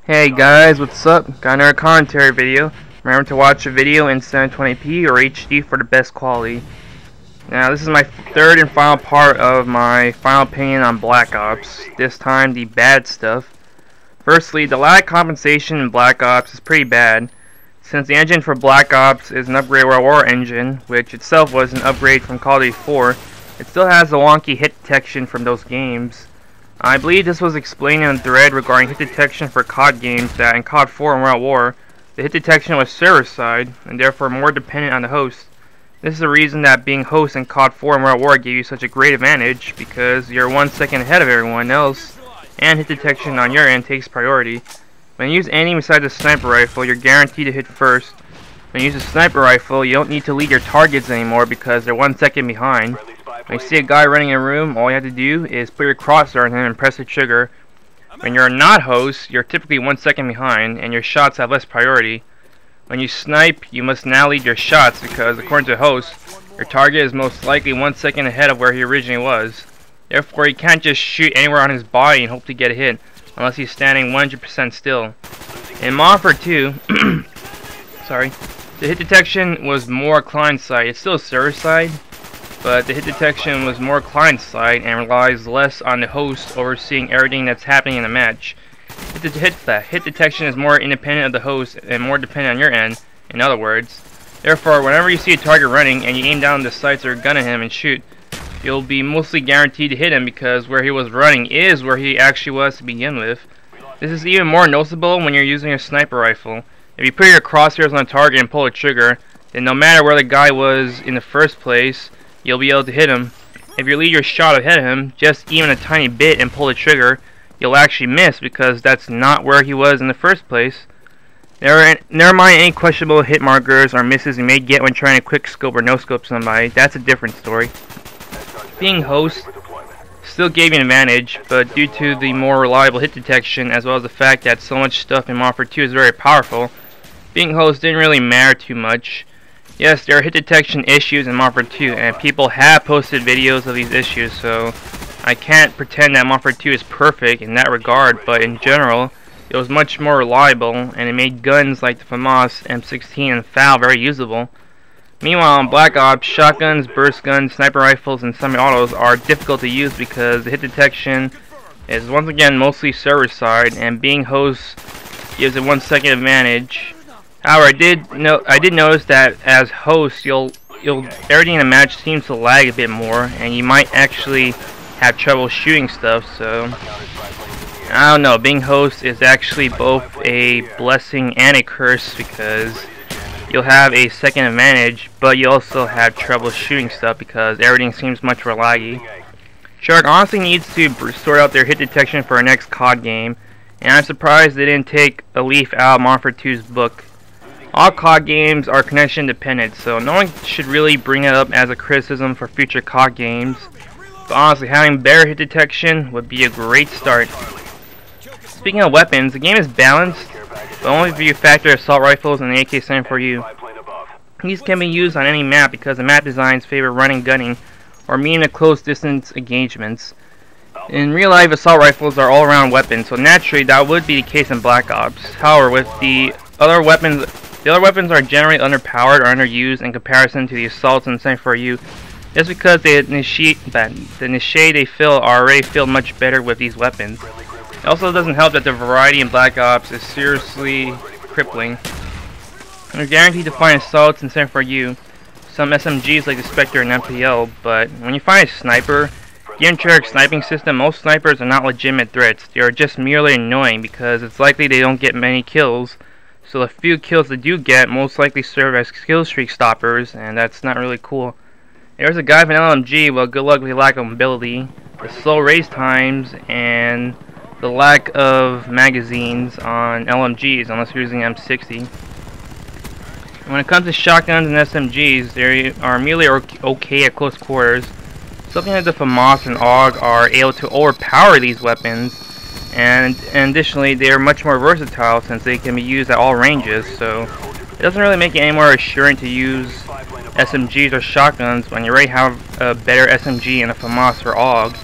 Hey guys, what's up? Got another commentary video. Remember to watch the video in 720p or HD for the best quality. Now this is my third and final part of my final opinion on Black Ops. This time the bad stuff. Firstly, the lag compensation in Black Ops is pretty bad. Since the engine for Black Ops is an upgraded World War engine, which itself was an upgrade from Call of Duty 4, it still has the wonky hit detection from those games. I believe this was explained in a thread regarding hit detection for COD games that in COD 4 and World War, the hit detection was server-side and therefore more dependent on the host. This is the reason that being host in COD 4 and World War gave you such a great advantage, because you're 1 second ahead of everyone else, and hit detection on your end takes priority. When you use anything besides a sniper rifle, you're guaranteed to hit first. When you use a sniper rifle, you don't need to lead your targets anymore because they're 1 second behind. When you see a guy running in a room, all you have to do is put your crosshair on him and press the trigger. When you're not host, you're typically 1 second behind, and your shots have less priority. When you snipe, you must now lead your shots because, according to host, your target is most likely 1 second ahead of where he originally was. Therefore, you can't just shoot anywhere on his body and hope to get a hit, unless he's standing 100% still. In Makarov 2, the hit detection was more client-side. It's still server-side, but the hit detection was more client-side and relies less on the host overseeing everything that's happening in the match. Hit detection is more independent of the host and more dependent on your end, in other words. Therefore, whenever you see a target running and you aim down the sights or gun at him and shoot, you'll be mostly guaranteed to hit him because where he was running is where he actually was to begin with. This is even more noticeable when you're using a sniper rifle. If you put your crosshairs on a target and pull the trigger, then no matter where the guy was in the first place, you'll be able to hit him. If you lead your shot ahead of him, just even a tiny bit and pull the trigger, you'll actually miss because that's not where he was in the first place. Never mind any questionable hit markers or misses you may get when trying to quick scope or no scope somebody. That's a different story. Being host still gave you an advantage, but due to the more reliable hit detection as well as the fact that so much stuff in Makarov 2 is very powerful, being host didn't really matter too much. Yes, there are hit detection issues in Makarov 2, and people have posted videos of these issues, so I can't pretend that Makarov 2 is perfect in that regard, but in general, it was much more reliable, and it made guns like the FAMAS M16 and FAL very usable. Meanwhile, in Black Ops, shotguns, burst guns, sniper rifles, and semi-autos are difficult to use because the hit detection is once again mostly server-side, and being host gives a 1 second advantage. However, I did notice that as host, everything in the match seems to lag a bit more, and you might actually have trouble shooting stuff. So I don't know. Being host is actually both a blessing and a curse because you'll have a second advantage, but you also have trouble shooting stuff because everything seems much more laggy. Shark honestly needs to sort out their hit detection for our next COD game, and I'm surprised they didn't take a leaf out of Makarov 2's book. All COD games are connection dependent, so no one should really bring it up as a criticism for future COD games. But honestly, having better hit detection would be a great start. Speaking of weapons, the game is balanced, but only if you factor assault rifles and the AK-74U. These can be used on any map because the map designs favor running, gunning, or meaning close distance engagements. In real life, assault rifles are all-around weapons, so naturally that would be the case in Black Ops. However, with the other weapons are generally underpowered or underused in comparison to the assaults and M74U, just because the niche they fill are already filled much better with these weapons. It also doesn't help that the variety in Black Ops is seriously crippling. You're guaranteed to find assaults in M74U, some SMGs like the Spectre and MPL, but when you find a sniper, given Treyarch's sniping system, most snipers are not legitimate threats. They are just merely annoying because it's likely they don't get many kills, so the few kills they do get most likely serve as Killstreaks stoppers, and that's not really cool. There's a guy with an LMG, well, good luck with the lack of mobility, the slow raise times, and the lack of magazines on LMGs unless you're using M60. When it comes to shotguns and SMGs, they are merely okay at close quarters. Something like the FAMAS and AUG are able to overpower these weapons, and additionally they are much more versatile since they can be used at all ranges, so it doesn't really make it any more assuring to use SMGs or shotguns when you already have a better SMG and a FAMAS or AUG.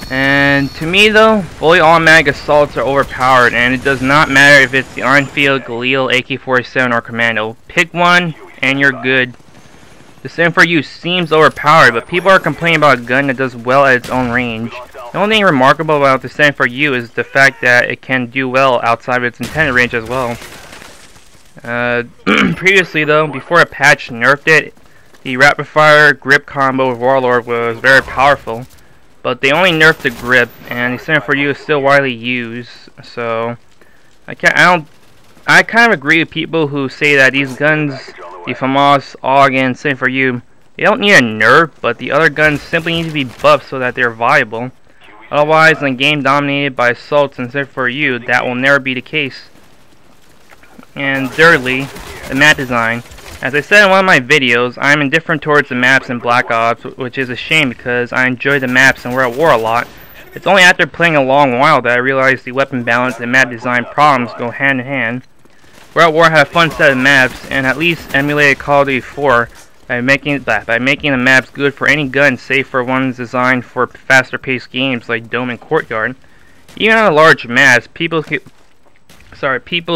And to me though, fully automatic assaults are overpowered, and it does not matter if it's the Enfield, Galil, AK-47, or Commando. Pick one and you're good. The same for you seems overpowered, but people are complaining about a gun that does well at its own range. The only thing remarkable about the same for you is the fact that it can do well outside of its intended range as well. Previously though, before a patch nerfed it, the rapid fire grip combo with Warlord was very powerful. But they only nerfed the grip, and the same for you is still widely used. So I kind of agree with people who say that these guns, the FAMAS, AUG, and same for you, they don't need a nerf, but the other guns simply need to be buffed so that they're viable. Otherwise, in a game dominated by assaults and same for you, that will never be the case. And thirdly, the map design. As I said in one of my videos, I am indifferent towards the maps in Black Ops, which is a shame because I enjoy the maps and we're at war a lot. It's only after playing a long while that I realized the weapon balance and map design problems go hand in hand. We're at War had a fun set of maps and at least emulated Call of Duty 4 by making the maps good for any gun save for ones designed for faster paced games like Dome and Courtyard. Even on large maps, people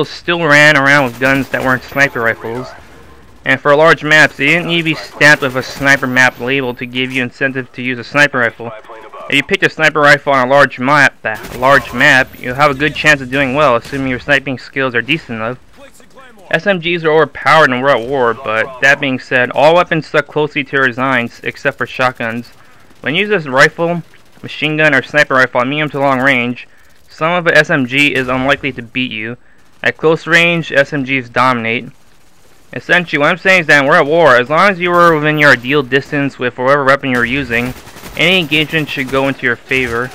still ran around with guns that weren't sniper rifles. And for large maps, they didn't need to be stamped with a sniper map label to give you incentive to use a sniper rifle. If you picked a sniper rifle on a large map, you'll have a good chance of doing well, assuming your sniping skills are decent enough. SMGs are overpowered and we're at war, but that being said, all weapons stuck closely to their designs, except for shotguns. When you use a rifle, machine gun, or sniper rifle at medium to long range, some of an SMG is unlikely to beat you. At close range, SMGs dominate. Essentially, what I'm saying is that we're at war. As long as you were within your ideal distance with whatever weapon you're using, any engagement should go into your favor.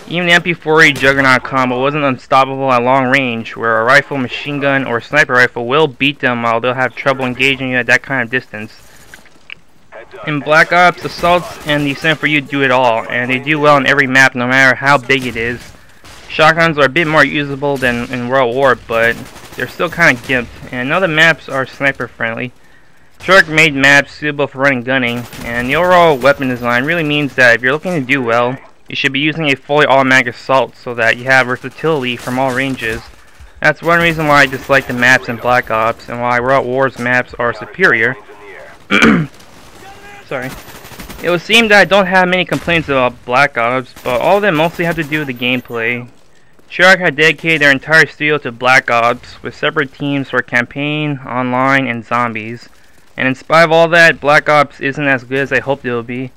Even the MP40 Juggernaut combo wasn't unstoppable at long range, where a rifle, machine gun, or sniper rifle will beat them while they'll have trouble engaging you at that kind of distance. In Black Ops, assaults and the same for you do it all, and they do well on every map no matter how big it is. Shotguns are a bit more usable than in World War, but they're still kind of gimped, and none of the maps are sniper friendly. Perk made maps suitable for running gunning, and the overall weapon design really means that if you're looking to do well, you should be using a fully automatic assault so that you have versatility from all ranges. That's one reason why I dislike the maps in Black Ops, and why World War's maps are superior. Sorry. It would seem that I don't have many complaints about Black Ops, but all of them mostly have to do with the gameplay. Treyarch had dedicated their entire studio to Black Ops, with separate teams for campaign, online, and zombies. And in spite of all that, Black Ops isn't as good as I hoped it would be.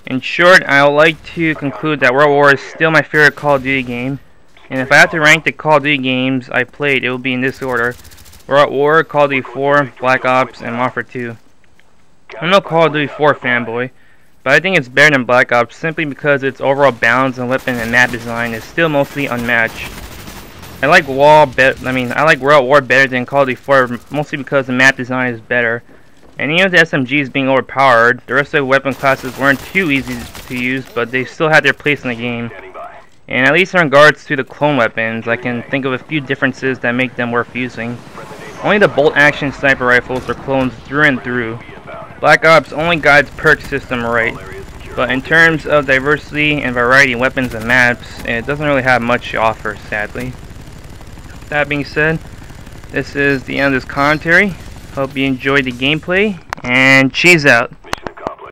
In short, I would like to conclude that World War is still my favorite Call of Duty game. And if I had to rank the Call of Duty games I played, it would be in this order: World War, Call of Duty 4, Black Ops, and Modern Warfare 2. I'm no Call of Duty 4 fanboy, but I think it's better than Black Ops simply because its overall balance and weapon and map design is still mostly unmatched. I like World War better than Call of Duty 4 mostly because the map design is better. And even with the SMGs being overpowered, the rest of the weapon classes weren't too easy to use, but they still had their place in the game. And at least in regards to the clone weapons, I can think of a few differences that make them worth using. Only the bolt action sniper rifles are clones through and through. Black Ops only guides Perk system right, but in terms of diversity and variety of weapons and maps, it doesn't really have much to offer, sadly. That being said, this is the end of this commentary. Hope you enjoyed the gameplay, and cheese out!